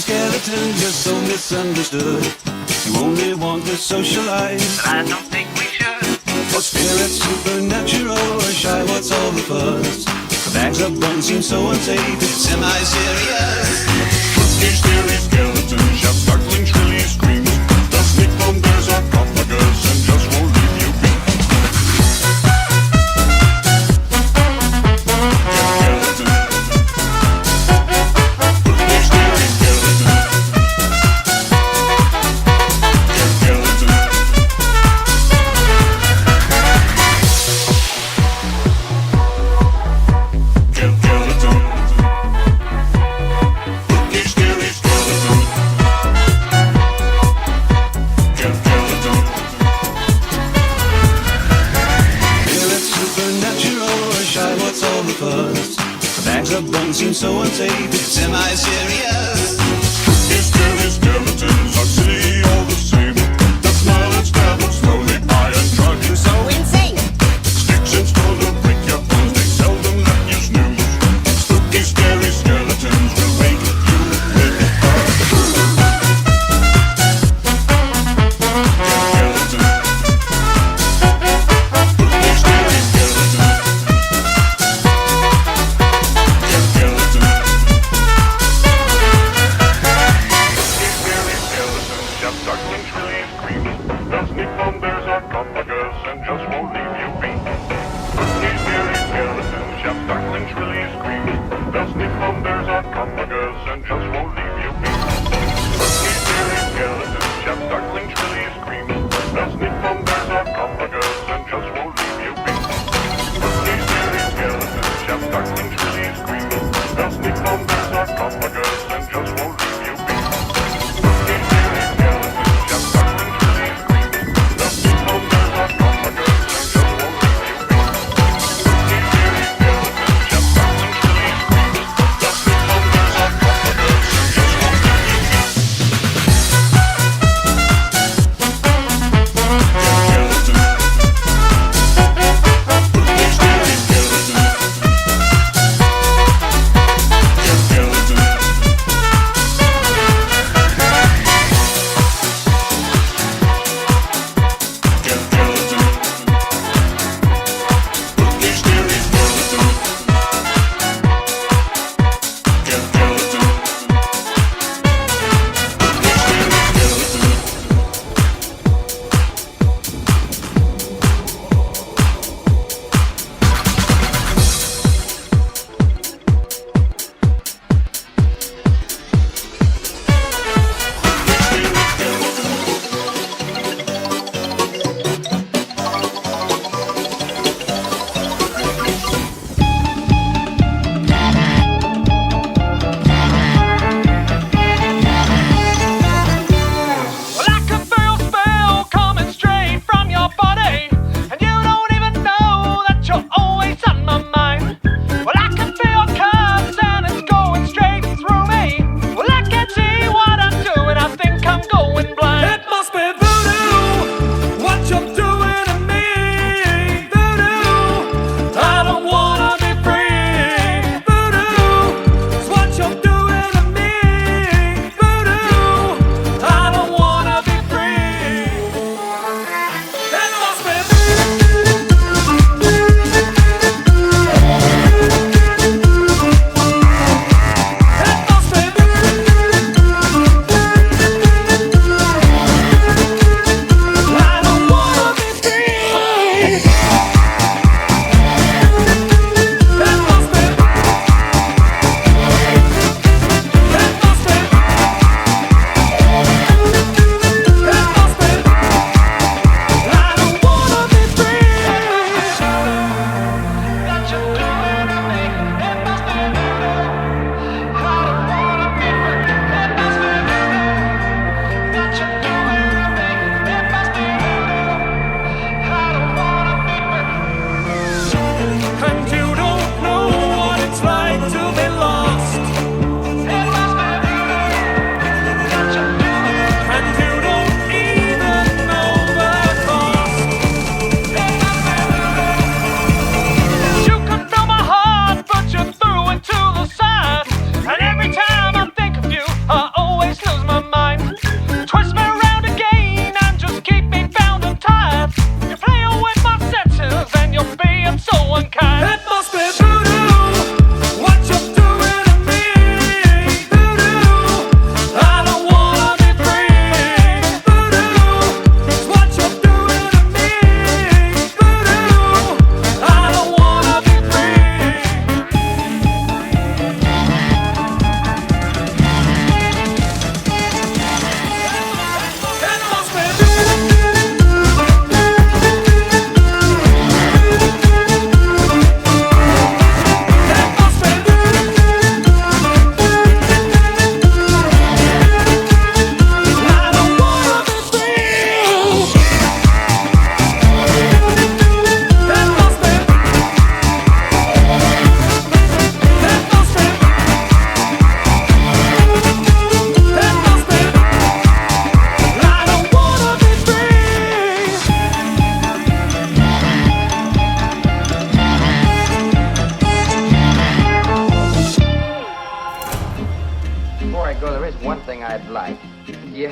Skellington, you're so misunderstood. You only want to socialize, but I don't think we should. For spirits supernatural or shy, what's all the fuss? The bags of bones seem so unsafe, it's semi-serious. Spooky, scary skeletons shout startling, shrilly screams. They'll sneak from their sarcophagus and just won't leave you be. Skellington.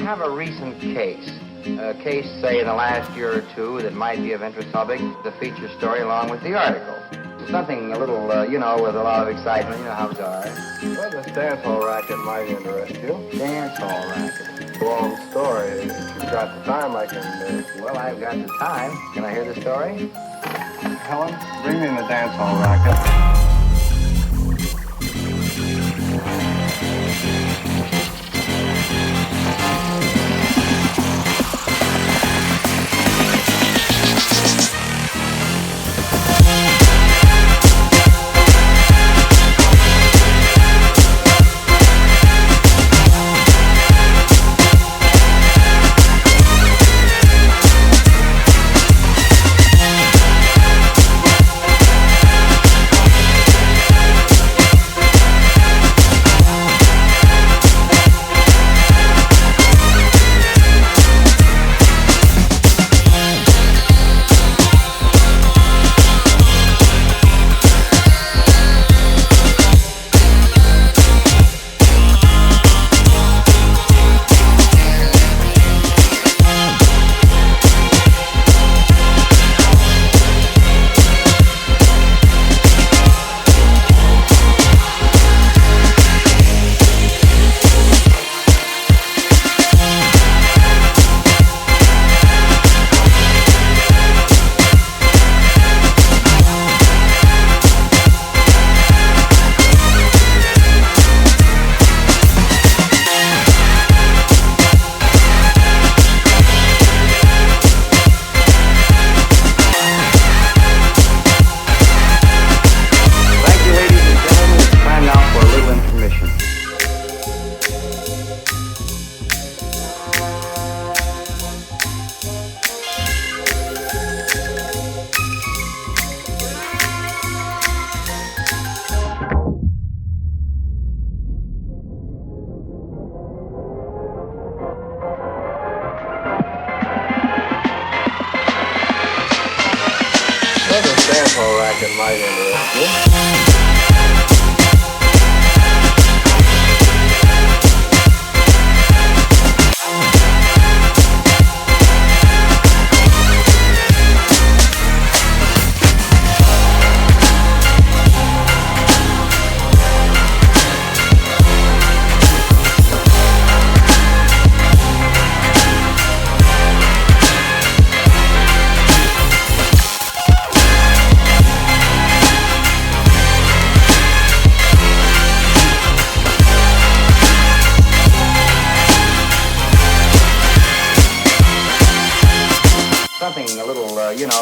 have a recent case. A case, say, in the last year or two that might be of interest. I'll make the feature story along with the article. Something a little, with a lot of excitement. You know how it's are. Well, this dance hall racket might interest you. Dance hall racket. Long story. If you've got the time, I can... Well, I've got the time. Can I hear the story? Helen, bring me in the dance hall racket.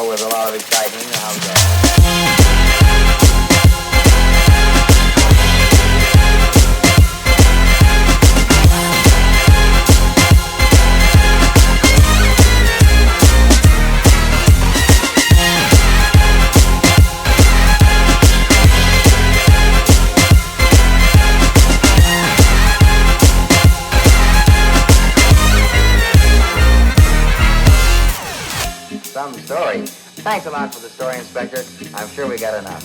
With a lot of excitement. You know how it goes. Some story. Thanks a lot for the story, Inspector. I'm sure we got enough.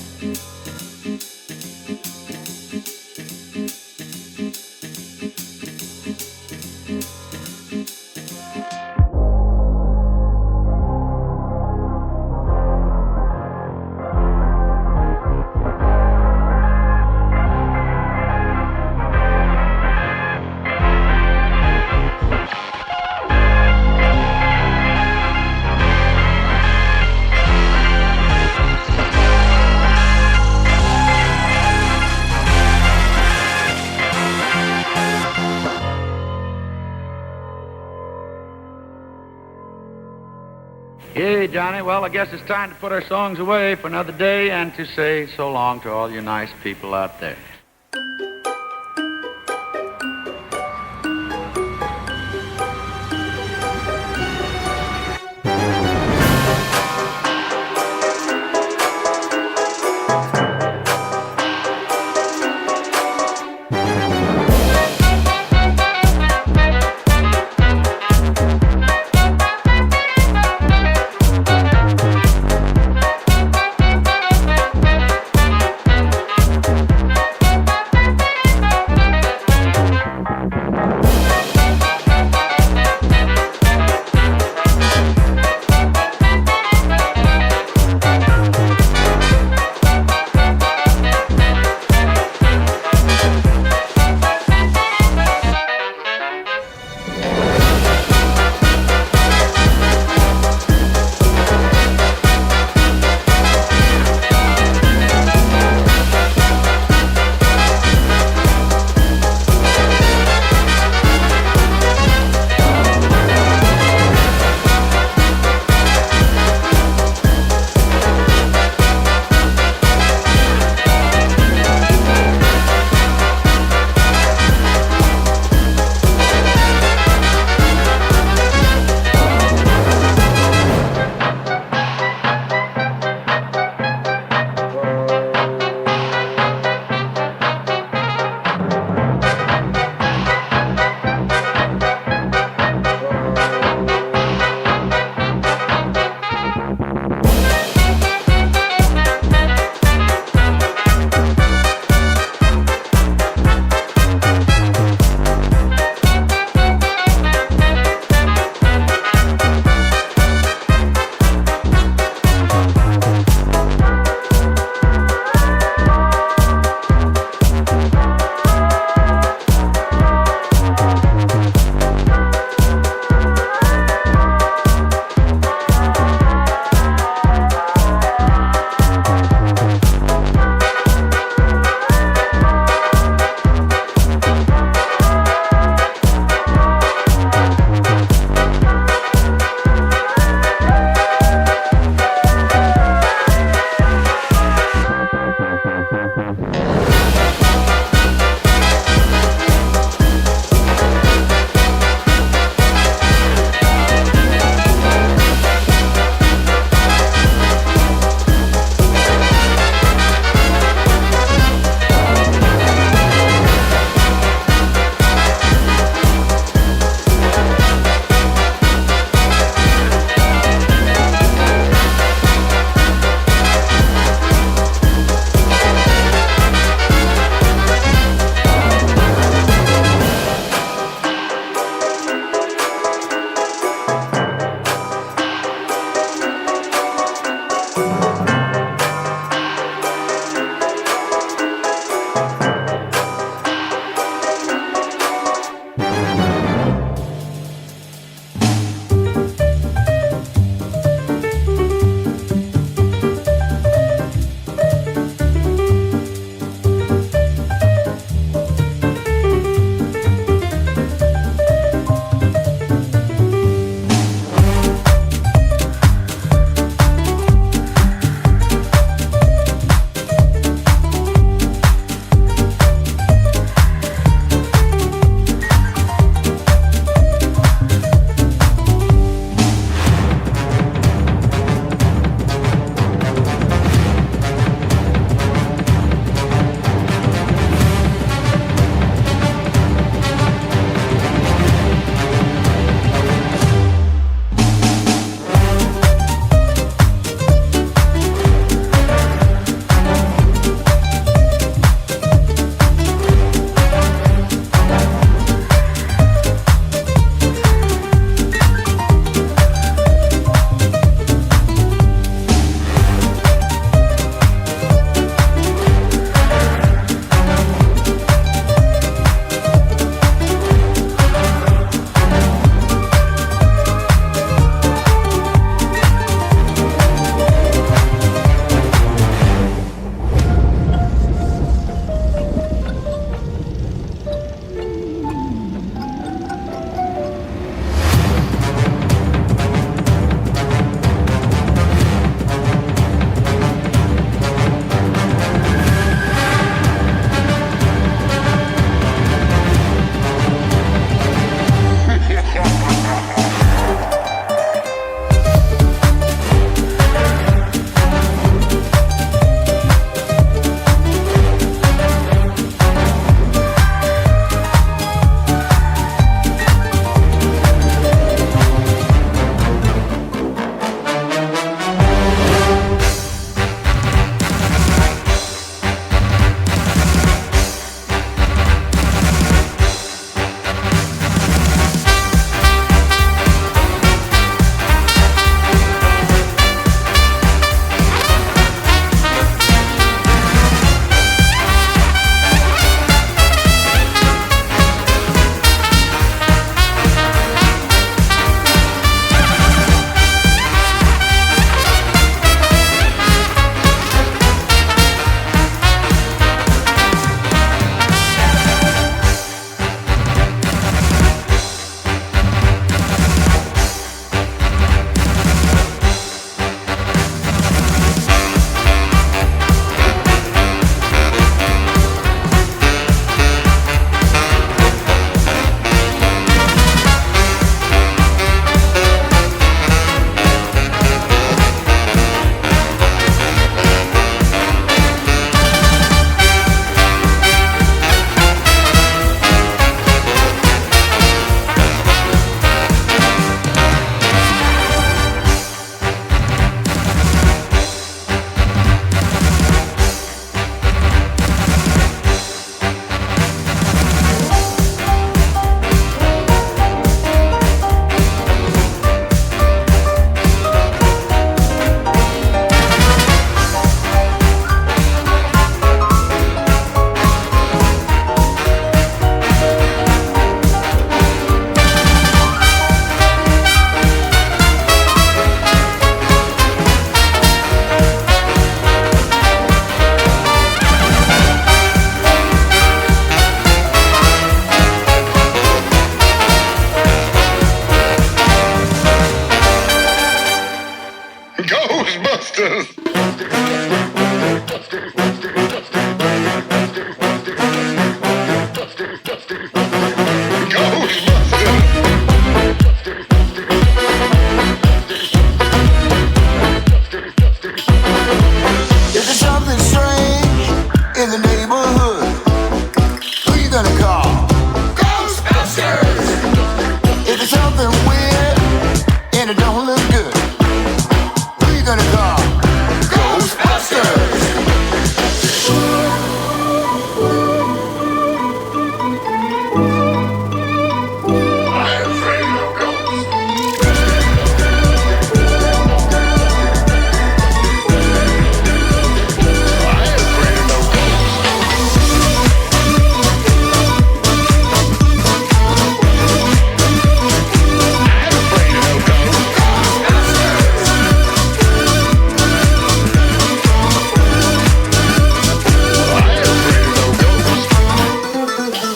Hey, Johnny, well, I guess it's time to put our songs away for another day and to say so long to all you nice people out there. Ghostbusters! Is there something strange in the neighborhood? Who you gonna call? Ghostbusters! Is there something weird and it don't look good? Who you gonna call? Ghostbusters! I'm afraid of ghosts.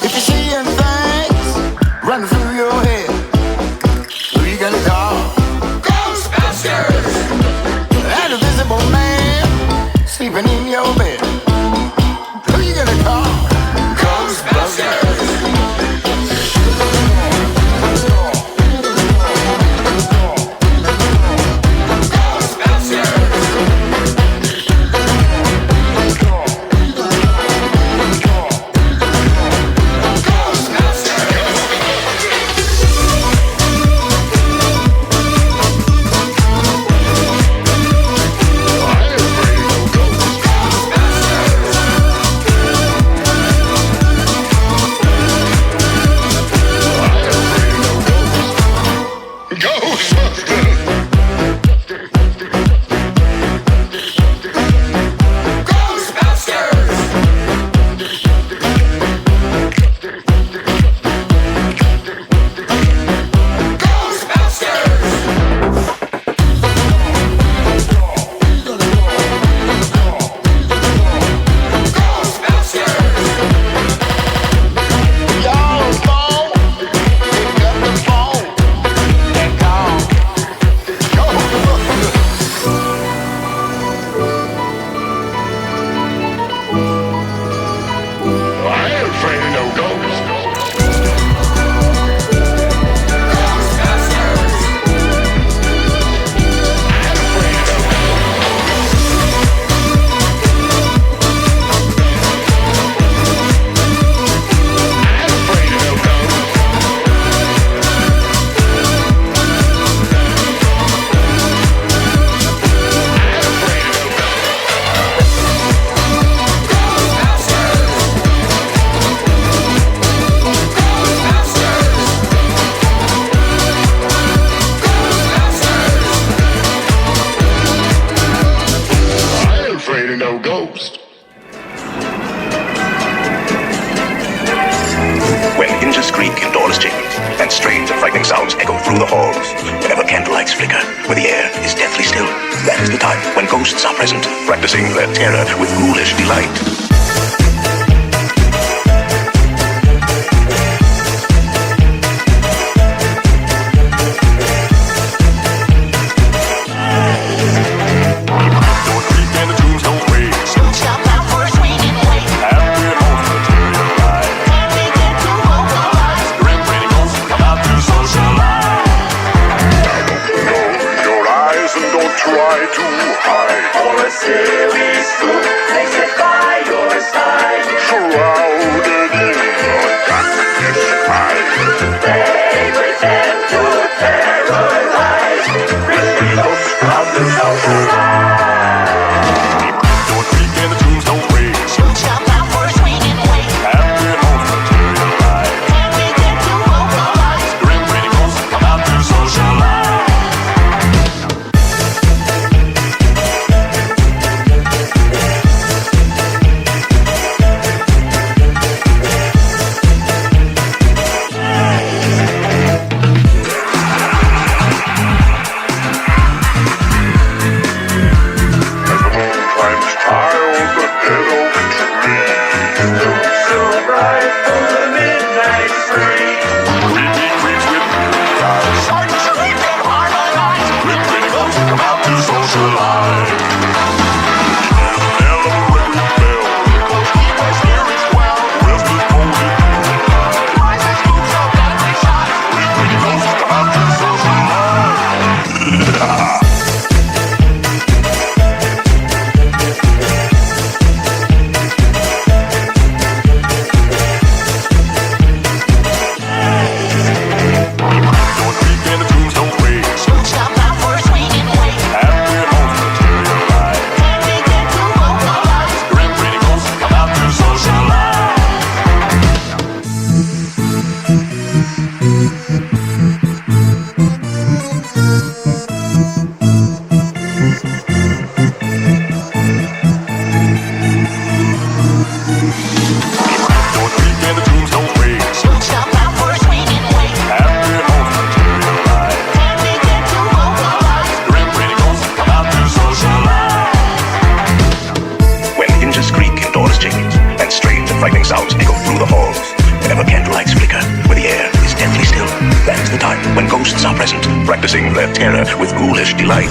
If you're seeing things running through your head, who you gonna call? Ghostbusters! That invisible man sleeping in your bed, who you gonna call? Ghostbusters! sounds echo through the halls. Whenever candlelights flicker, where the air is deathly still, that is the time when ghosts are present, practicing their terror with ghoulish delight. Try to hide. For a silly spook, they set by your side. present, practicing their terror with ghoulish delight.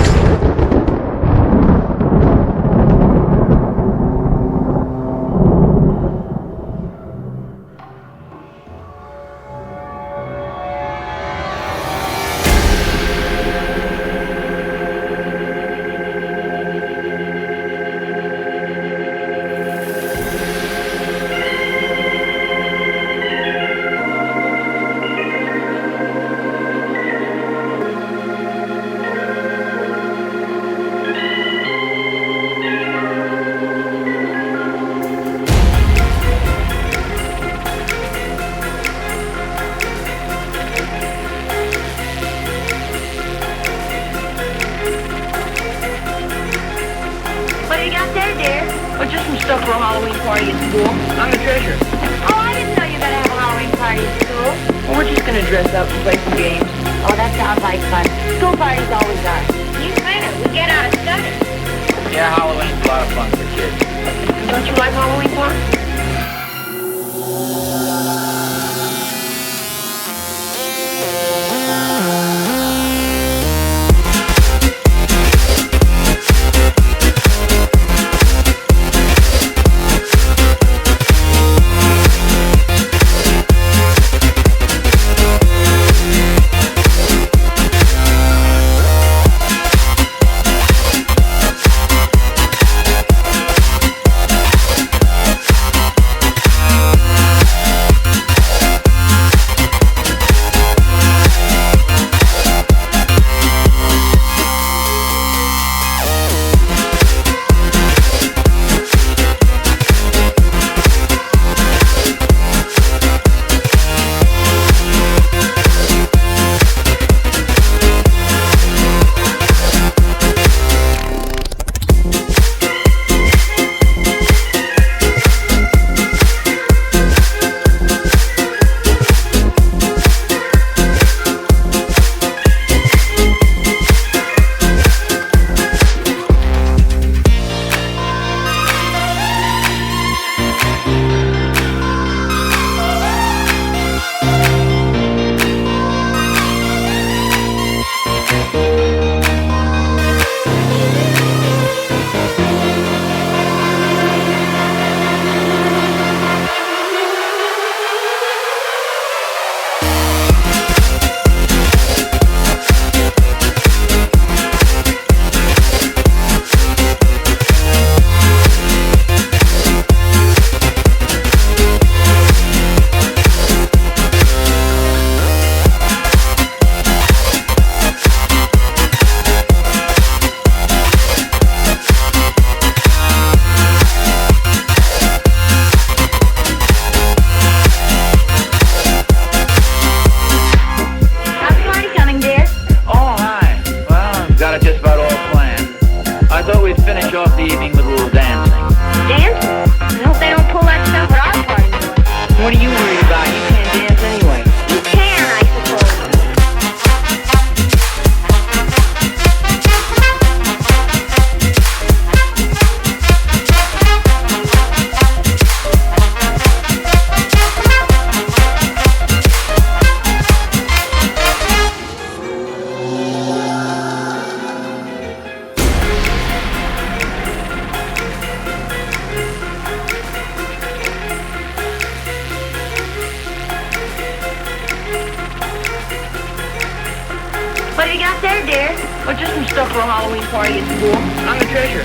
What do you got there, dear? Well, just some stuff for a Halloween party at school. I'm the treasurer.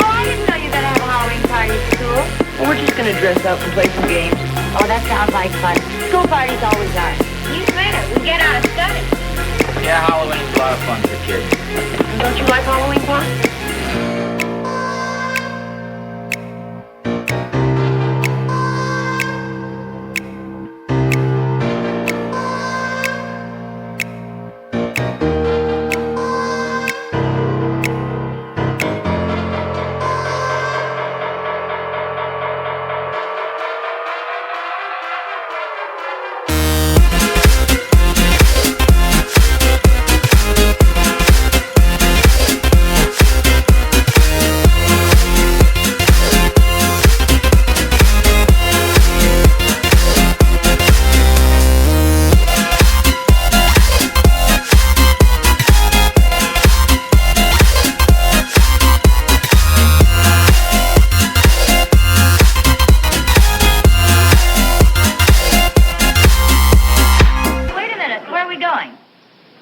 Oh, I didn't know you were going to have a Halloween party at school. Well, we're just going to dress up and play some games. Oh, that sounds like fun. School parties always are. You better. We get out of study. Yeah, Halloween's a lot of fun for kids. And don't you like Halloween fun?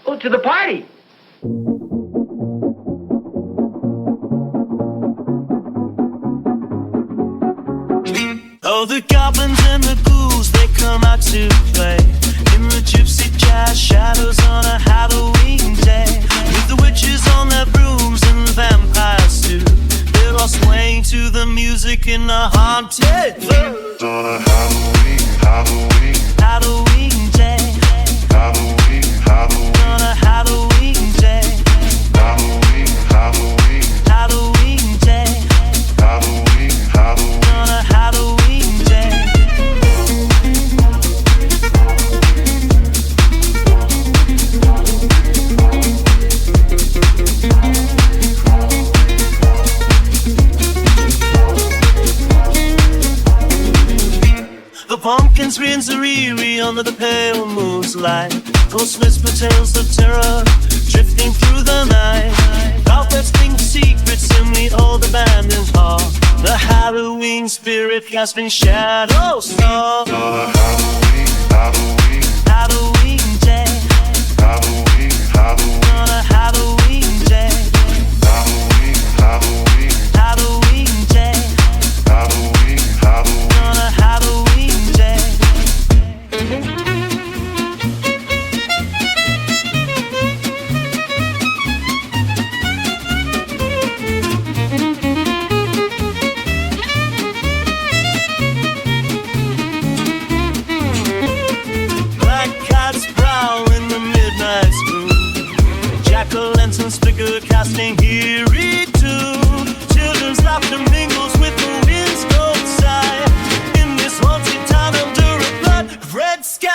Oh, to the party. Oh, the goblins and the ghouls, they come out to play in the gypsy jazz shadows on a Halloween day. With the witches on their brooms and the vampires too, they're all swaying to the music in a haunted blues. On a Halloween day. On a Halloween day. Halloween day. On a Halloween day. The pumpkins rinse-a-ree under the pale moon's light. Ghosts whisper tales of terror drifting through the night. Cowbirds think secrets in the old abandoned hall. The Halloween spirit casting shadows fall. Halloween day. On a Halloween day. Halloween day. On a Halloween day. Black cats prowl in the midnight spoon. Jack-o'-lanterns flicker casting eerie tune. Children's laughter mingles with the wind's cold sigh. In this haunted town under a blood red sky.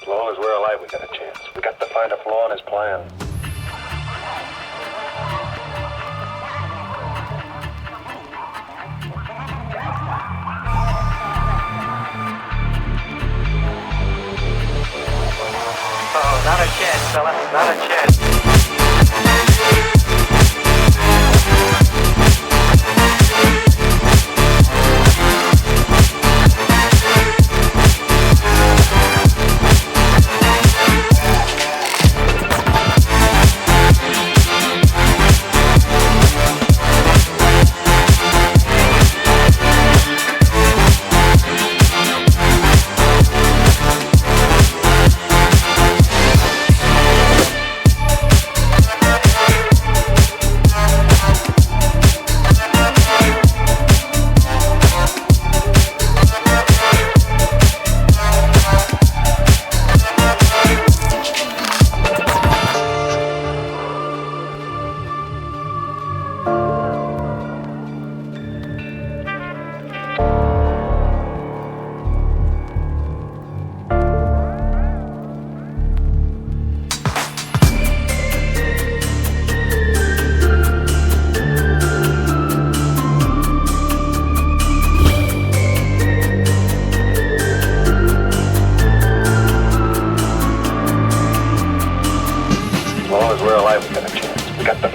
As long as we're alive, we got a chance. We got to find a flaw in his plan. Oh, not a chance, fella. Not a chance.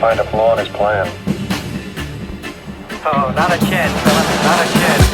Find a flaw in his plan. Oh, not a chance, fella. Not a chance.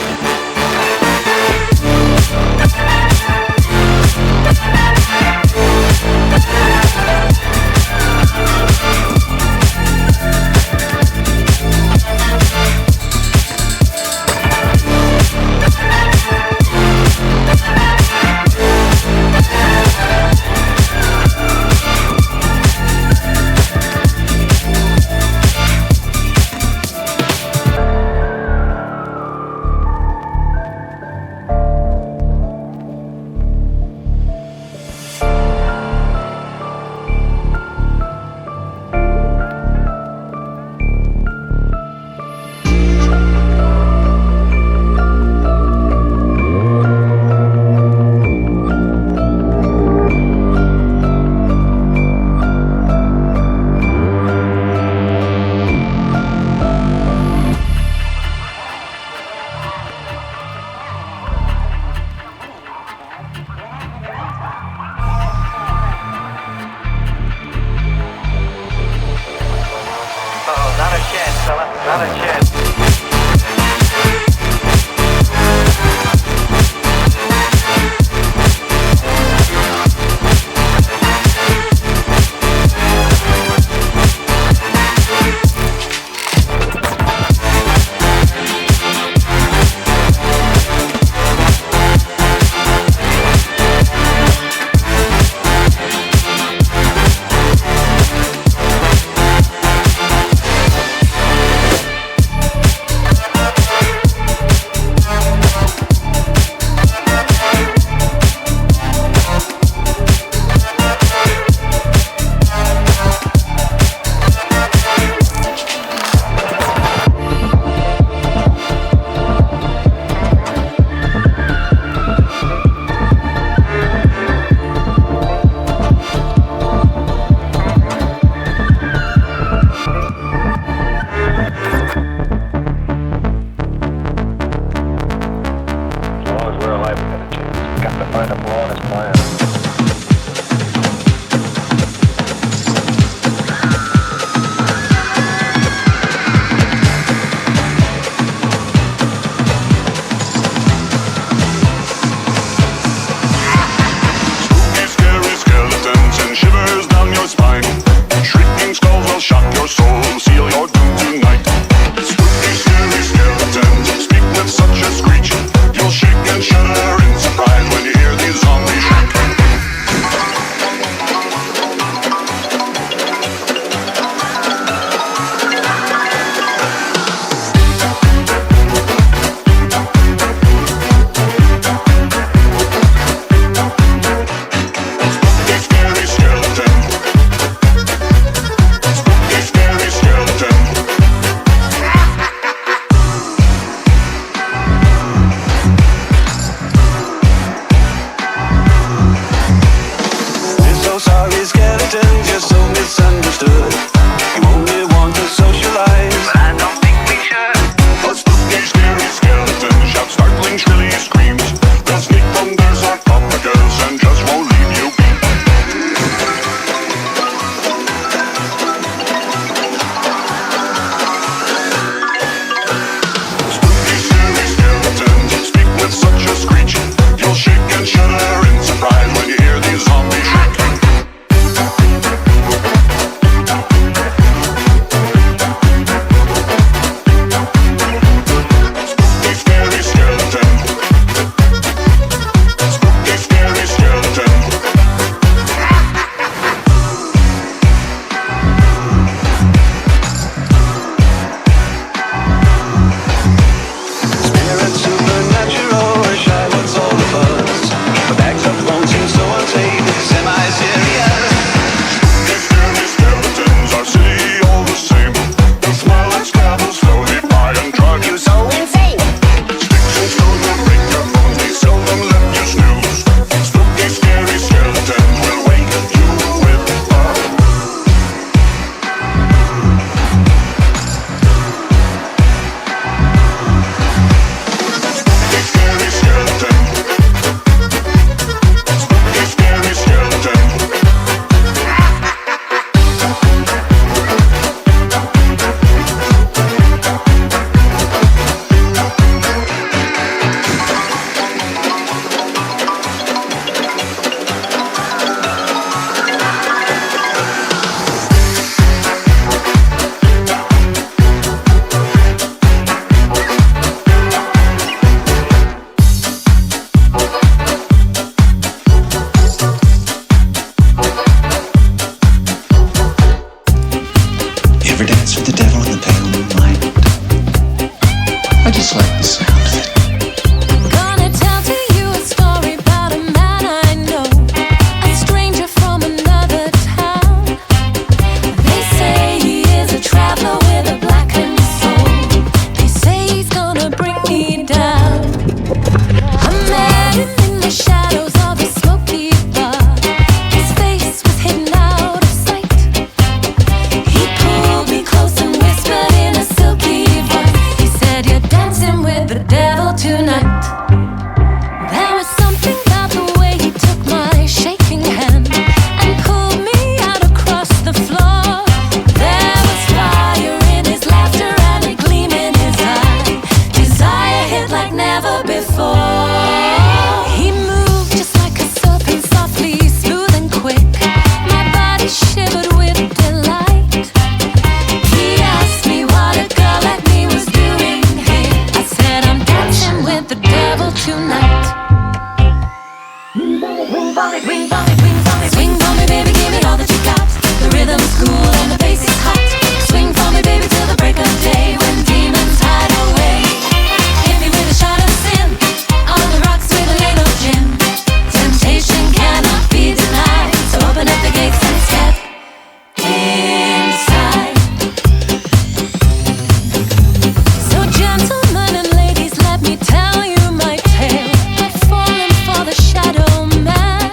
Not a chance. for me, swing for me, swing for me. Swing for me, baby, give me all that you got. The rhythm's cool and the bass is hot. Swing for me, baby, till the break of day when demons hide away. Hit me with a shot of sin on the rocks with a ladle of gin. Temptation cannot be denied, so open up the gates and step inside. So gentlemen and ladies, let me tell you my tale. Falling for the shadow man.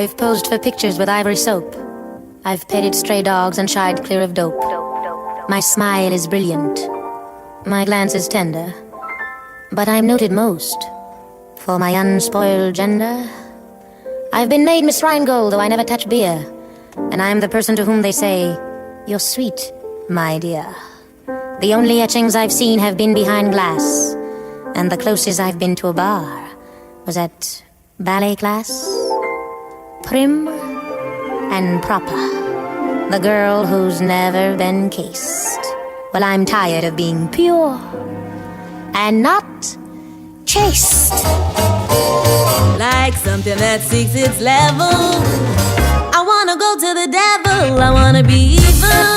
I've posed for pictures with ivory soap. I've petted stray dogs and shied clear of dope. My smile is brilliant. My glance is tender. But I'm noted most for my unspoiled gender. I've been made Miss Rheingold, though I never touch beer. And I'm the person to whom they say, "You're sweet, my dear." The only etchings I've seen have been behind glass, and the closest I've been to a bar was at ballet class. Prim and proper, the girl who's never been cased. Well, I'm tired of being pure and not chaste. Like something that seeks its level. I wanna go to the devil, I wanna be evil.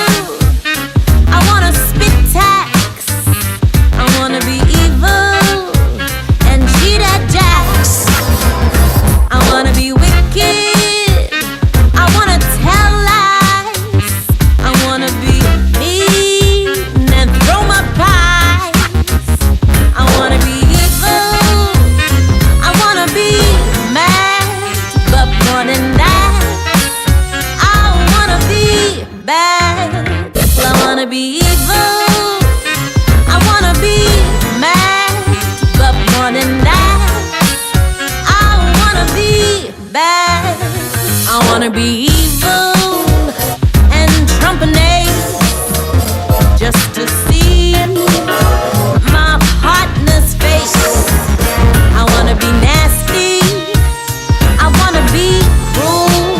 I wanna spit tax, I wanna be evil and cheat at jacks. I wanna be wicked, I wanna tell lies. I wanna be mean and throw my pies. I wanna be evil, I wanna be mad, but more than that, I wanna be bad. Well, I wanna be evil, I wanna be mad, but more than that, I wanna be bad. I wanna be evil and trumpeting just to see my partner's face. I wanna be nasty, I wanna be cruel,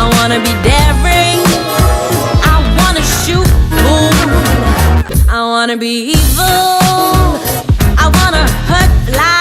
I wanna be daring, I wanna shoot boom. I wanna be evil, I wanna hurt lives.